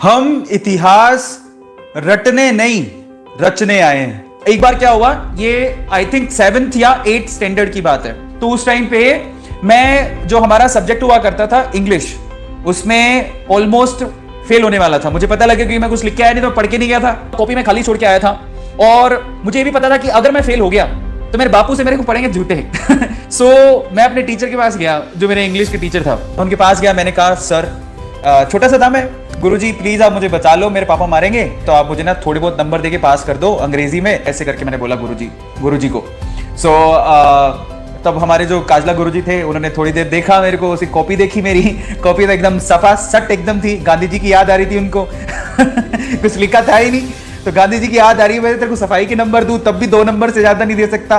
हम इतिहास रटने नहीं रचने आए हैं। एक बार क्या हुआ, ये आई थिंक 7th या 8th स्टैंडर्ड की बात है। तो उस टाइम पे मैं, जो हमारा सब्जेक्ट हुआ करता था इंग्लिश, उसमें ऑलमोस्ट फेल होने वाला था। मुझे पता लगा कि मैं कुछ लिख के आया नहीं, तो पढ़ के नहीं गया था, कॉपी में खाली छोड़ के आया था। और मुझे ये भी पता था कि अगर मैं फेल हो गया तो मेरे बापू से मेरे को पड़ेंगे जूते। सो मैं अपने टीचर के पास गया, जो मेरे इंग्लिश के टीचर था, उनके पास गया। मैंने कहा सर, छोटा सा था मैं, गुरुजी प्लीज आप मुझे बचा लो, मेरे पापा मारेंगे, तो आप मुझे ना थोड़े बहुत नंबर देके पास कर दो अंग्रेजी में, ऐसे करके मैंने बोला गुरुजी को। सो तब हमारे जो काजला गुरुजी थे, उन्होंने थोड़ी देर देखा मेरे को, उसकी कॉपी देखी, मेरी कॉपी तो एकदम सफा सट एकदम थी, गांधी जी की याद आ रही थी उनको। कुछ लिखा था ही नहीं, तो गांधी जी की याद आ रही है, मैं तेरे को सफाई के नंबर दूं तब भी 2 नंबर से ज्यादा नहीं दे सकता।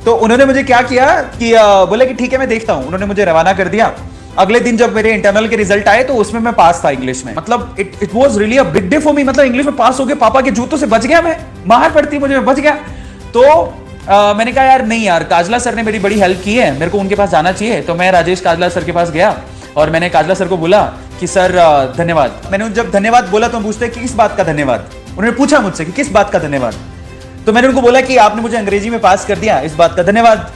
तो उन्होंने मुझे क्या किया कि बोले कि ठीक है मैं देखता हूं। उन्होंने मुझे रवाना कर दिया। अगले दिन जब मेरे इंटरनल के रिजल्ट आए तो उसमें मैं पास था इंग्लिश में। मतलब it was really a big day for me. मतलब इंग्लिश में पास हो गया, पापा के जूतों से बच गया, मैं मार पड़ती मुझे, मैं बच गया। तो मैंने कहा यार नहीं यार, काजला सर ने मेरी बड़ी हेल्प की है, मेरे को उनके पास जाना चाहिए। तो मैं राजेश काजला सर के पास गया और मैंने काजला सर को बोला कि सर धन्यवाद। मैंने जब धन्यवाद बोला तो पूछते कि किस बात का धन्यवाद। उन्होंने पूछा मुझसे कि किस बात का धन्यवाद। तो मैंने उनको बोला कि आपने मुझे अंग्रेजी में पास कर दिया, इस बात का धन्यवाद।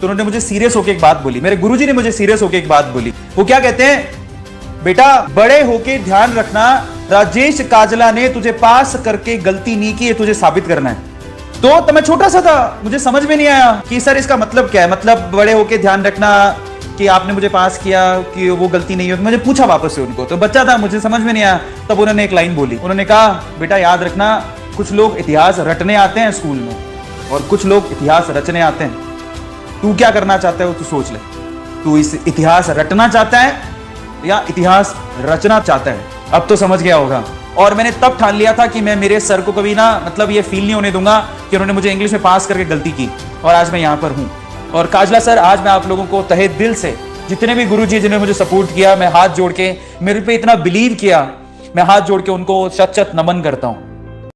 तो उन्होंने मुझे सीरियस होकर एक बात बोली, मेरे गुरुजी ने मुझे सीरियस होकर एक बात बोली। वो क्या कहते हैं, बेटा बड़े होके ध्यान रखना, राजेश काजला ने तुझे पास करके गलती नहीं की है, तुझे साबित करना है। तो मैं छोटा सा था, मुझे समझ में नहीं आया कि सर इसका मतलब क्या है। मतलब बड़े होके ध्यान रखना कि आपने मुझे पास किया, कि वो गलती नहीं हो। मुझे पूछा वापस से उनको, तो बच्चा था, मुझे समझ में नहीं आया। तब उन्होंने एक लाइन बोली, उन्होंने कहा बेटा याद रखना, कुछ लोग इतिहास रटने आते हैं स्कूल में और कुछ लोग इतिहास रचने आते हैं। तू क्या करना चाहता है वो तू सोच ले। तू इस इतिहास रटना चाहता है या इतिहास रचना चाहता है? अब तो समझ गया होगा। और मैंने तब ठान लिया था कि मैं मेरे सर को कभी ना, मतलब ये फील नहीं होने दूंगा कि उन्होंने मुझे इंग्लिश में पास करके गलती की। और आज मैं यहाँ पर हूँ। और काजला सर, आज मैं आप लोगों को तहे दिल से, जितने भी गुरुजी जिन्होंने मुझे सपोर्ट किया, मैं हाथ जोड़ के, मेरे पे इतना बिलीव किया, मैं हाथ जोड़ के उनको शत शत नमन करता हूँ।